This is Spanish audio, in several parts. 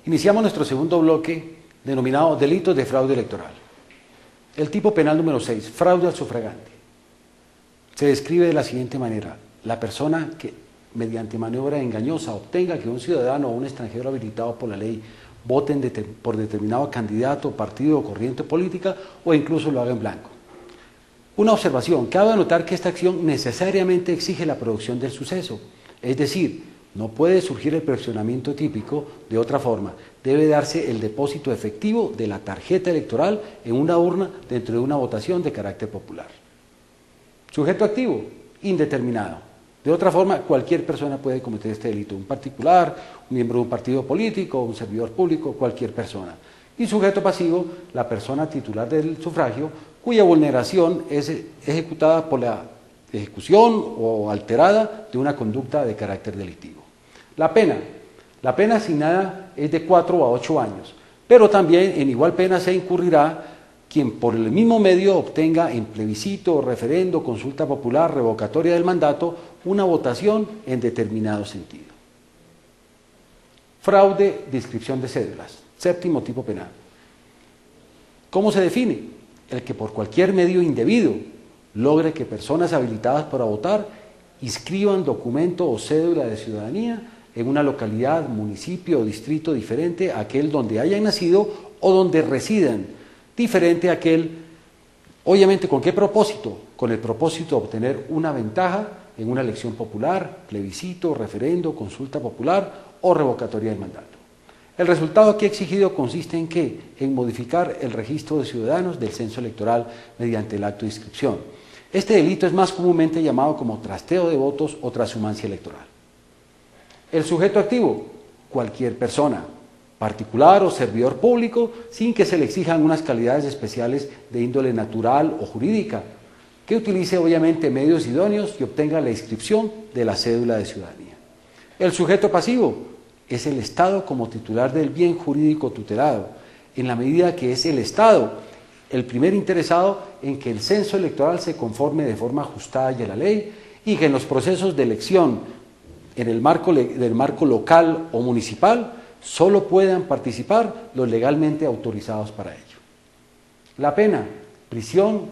Iniciamos nuestro segundo bloque denominado delitos de fraude electoral. El tipo penal número 6, fraude al sufragante. Se describe de la siguiente manera: la persona que mediante maniobra engañosa obtenga que un ciudadano o un extranjero habilitado por la ley voten por determinado candidato, partido o corriente política, o incluso lo haga en blanco. Una observación: cabe notar que esta acción necesariamente exige la producción del suceso, es decir, no puede surgir el perfeccionamiento típico de otra forma. Debe darse el depósito efectivo de la tarjeta electoral en una urna dentro de una votación de carácter popular. Sujeto activo, indeterminado. De otra forma, cualquier persona puede cometer este delito, un particular, un miembro de un partido político, un servidor público, cualquier persona. Y sujeto pasivo, la persona titular del sufragio, cuya vulneración es ejecutada por la ejecución o alterada de una conducta de carácter delictivo. La pena asignada es de 4 a 8 años, pero también en igual pena se incurrirá quien por el mismo medio obtenga en plebiscito, referendo, consulta popular, revocatoria del mandato, una votación en determinado sentido. Fraude de inscripción de cédulas, séptimo tipo penal. ¿Cómo se define? El que por cualquier medio indebido logre que personas habilitadas para votar inscriban documento o cédula de ciudadanía en una localidad, municipio o distrito diferente a aquel donde hayan nacido o donde residan, diferente a aquel, obviamente, ¿con qué propósito? Con el propósito de obtener una ventaja en una elección popular, plebiscito, referendo, consulta popular o revocatoria del mandato. El resultado aquí exigido consiste en ¿qué? En modificar el registro de ciudadanos del censo electoral mediante el acto de inscripción. Este delito es más comúnmente llamado como trasteo de votos o transhumancia electoral. El sujeto activo, cualquier persona, particular o servidor público, sin que se le exijan unas calidades especiales de índole natural o jurídica, que utilice obviamente medios idóneos y obtenga la inscripción de la cédula de ciudadanía. El sujeto pasivo es el Estado como titular del bien jurídico tutelado, en la medida que es el Estado el primer interesado en que el censo electoral se conforme de forma ajustada y a la ley y que en los procesos de elección en el marco local o municipal solo puedan participar los legalmente autorizados para ello. La pena, prisión,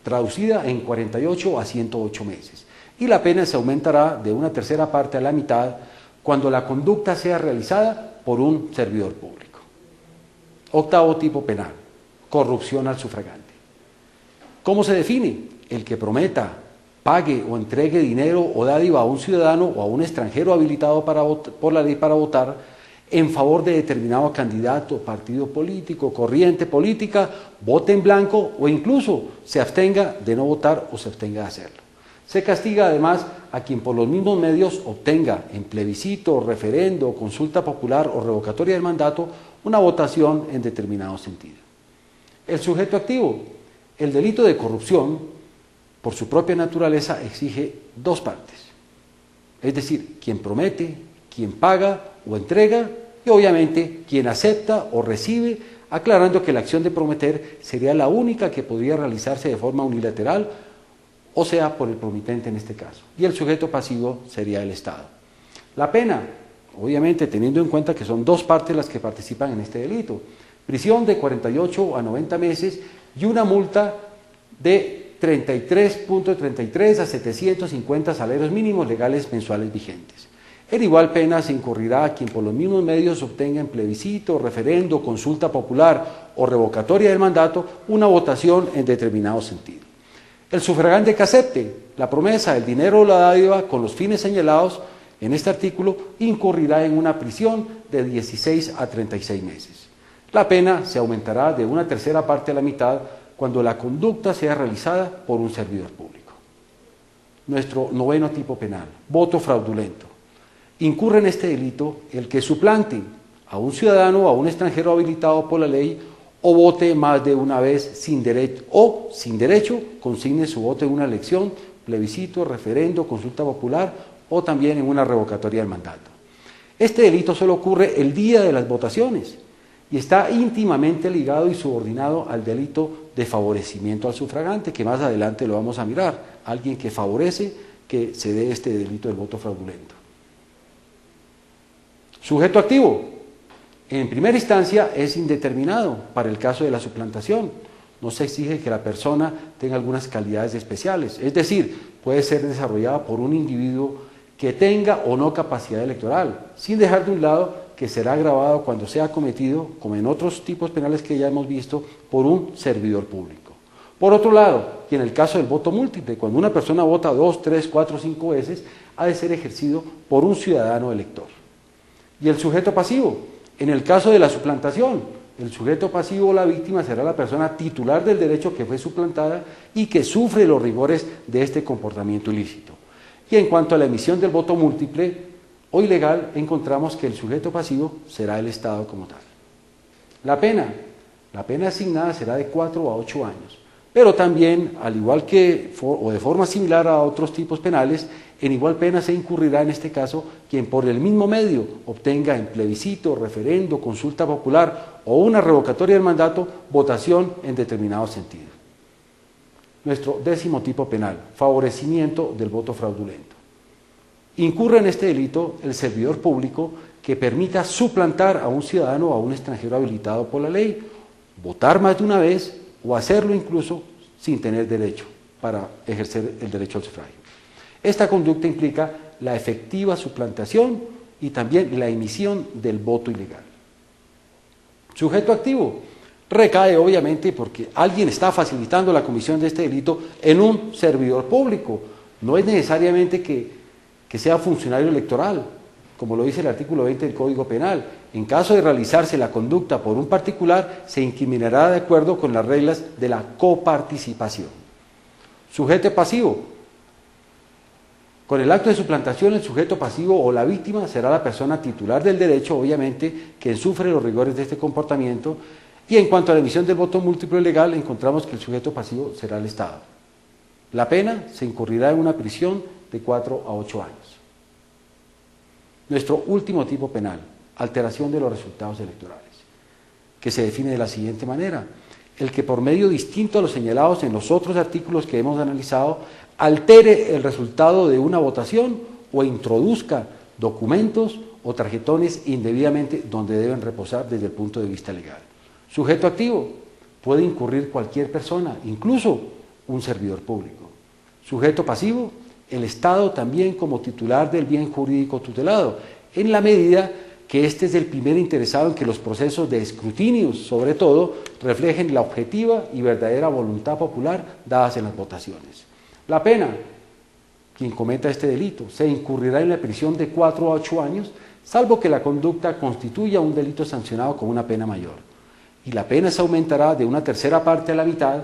traducida en 48 a 108 meses. Y la pena se aumentará de una tercera parte a la mitad cuando la conducta sea realizada por un servidor público. Octavo tipo penal, corrupción al sufragante. ¿Cómo se define? El que prometa, pague o entregue dinero o dádiva a un ciudadano o a un extranjero habilitado por la ley para votar en favor de determinado candidato, partido político, corriente política, vote en blanco o incluso se abstenga de no votar o se abstenga de hacerlo. Se castiga además a quien por los mismos medios obtenga en plebiscito, referendo, consulta popular o revocatoria del mandato una votación en determinado sentido. El sujeto activo, el delito de corrupción, por su propia naturaleza, exige dos partes, es decir, quien promete, quien paga o entrega y obviamente quien acepta o recibe, aclarando que la acción de prometer sería la única que podría realizarse de forma unilateral, o sea, por el promitente en este caso, y el sujeto pasivo sería el Estado. La pena, obviamente teniendo en cuenta que son dos partes las que participan en este delito: prisión de 48 a 90 meses y una multa de 33.33 a 750 salarios mínimos legales mensuales vigentes. En igual pena se incurrirá a quien por los mismos medios obtenga en plebiscito, referendo, consulta popular o revocatoria del mandato una votación en determinado sentido. El sufragante que acepte la promesa, el dinero o la dádiva con los fines señalados en este artículo incurrirá en una prisión de 16 a 36 meses. La pena se aumentará de una tercera parte a la mitad cuando la conducta sea realizada por un servidor público. Nuestro noveno tipo penal, voto fraudulento. Incurre en este delito el que suplante a un ciudadano o a un extranjero habilitado por la ley o vote más de una vez sin derecho, consigne su voto en una elección, plebiscito, referendo, consulta popular o también en una revocatoria del mandato. Este delito solo ocurre el día de las votaciones y está íntimamente ligado y subordinado al delito de favorecimiento al sufragante, que más adelante lo vamos a mirar, alguien que favorece que se dé este delito del voto fraudulento. Sujeto activo. En primera instancia es indeterminado para el caso de la suplantación. No se exige que la persona tenga algunas calidades especiales. Es decir, puede ser desarrollada por un individuo que tenga o no capacidad electoral, sin dejar de un lado que será agravado cuando sea cometido, como en otros tipos penales que ya hemos visto, por un servidor público. Por otro lado, y en el caso del voto múltiple, cuando una persona vota 2, 3, 4, 5 veces, ha de ser ejercido por un ciudadano elector. Y el sujeto pasivo, en el caso de la suplantación, el sujeto pasivo o la víctima será la persona titular del derecho que fue suplantada y que sufre los rigores de este comportamiento ilícito. Y en cuanto a la emisión del voto múltiple o ilegal, encontramos que el sujeto pasivo será el Estado como tal. La pena asignada será de 4 a 8 años, pero también, al igual que o de forma similar a otros tipos penales, en igual pena se incurrirá en este caso quien por el mismo medio obtenga en plebiscito, referendo, consulta popular o una revocatoria del mandato, votación en determinado sentido. Nuestro 10º tipo penal, favorecimiento del voto fraudulento. Incurre en este delito el servidor público que permita suplantar a un ciudadano o a un extranjero habilitado por la ley, votar más de una vez o hacerlo incluso sin tener derecho para ejercer el derecho al sufragio. Esta conducta implica la efectiva suplantación y también la emisión del voto ilegal. Sujeto activo. Recae obviamente porque alguien está facilitando la comisión de este delito en un servidor público. No es necesariamente que sea funcionario electoral, como lo dice el artículo 20 del Código Penal. En caso de realizarse la conducta por un particular, se incriminará de acuerdo con las reglas de la coparticipación. Sujeto pasivo. Con el acto de suplantación, el sujeto pasivo o la víctima será la persona titular del derecho, obviamente, quien sufre los rigores de este comportamiento. Y en cuanto a la emisión del voto múltiple legal, encontramos que el sujeto pasivo será el Estado. La pena se incurrirá en una prisión de 4 a 8 años. Nuestro último tipo penal, alteración de los resultados electorales, que se define de la siguiente manera: el que por medio distinto a los señalados en los otros artículos que hemos analizado, altere el resultado de una votación o introduzca documentos o tarjetones indebidamente donde deben reposar desde el punto de vista legal. Sujeto activo, puede incurrir cualquier persona, incluso un servidor público. Sujeto pasivo, el Estado también como titular del bien jurídico tutelado, en la medida que éste es el primer interesado en que los procesos de escrutinio, sobre todo, reflejen la objetiva y verdadera voluntad popular dadas en las votaciones. La pena, quien cometa este delito, se incurrirá en la prisión de 4 a 8 años, salvo que la conducta constituya un delito sancionado con una pena mayor. Y la pena se aumentará de una tercera parte a la mitad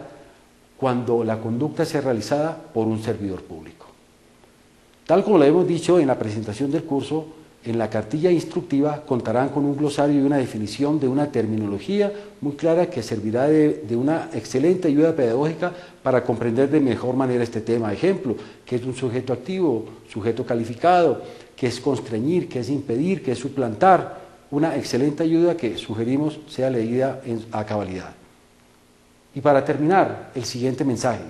cuando la conducta sea realizada por un servidor público. Tal como lo hemos dicho en la presentación del curso, en la cartilla instructiva contarán con un glosario y una definición de una terminología muy clara que servirá de una excelente ayuda pedagógica para comprender de mejor manera este tema. Ejemplo, qué es un sujeto activo, sujeto calificado, qué es constreñir, qué es impedir, qué es suplantar. Una excelente ayuda que sugerimos sea leída a cabalidad. Y para terminar, el siguiente mensaje.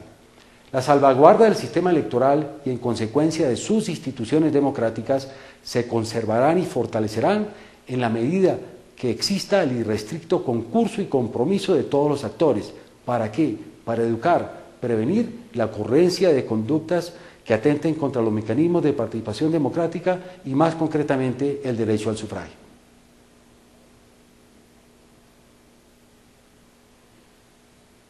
La salvaguarda del sistema electoral y en consecuencia de sus instituciones democráticas se conservarán y fortalecerán en la medida que exista el irrestricto concurso y compromiso de todos los actores. ¿Para qué? Para educar, prevenir la ocurrencia de conductas que atenten contra los mecanismos de participación democrática y más concretamente el derecho al sufragio.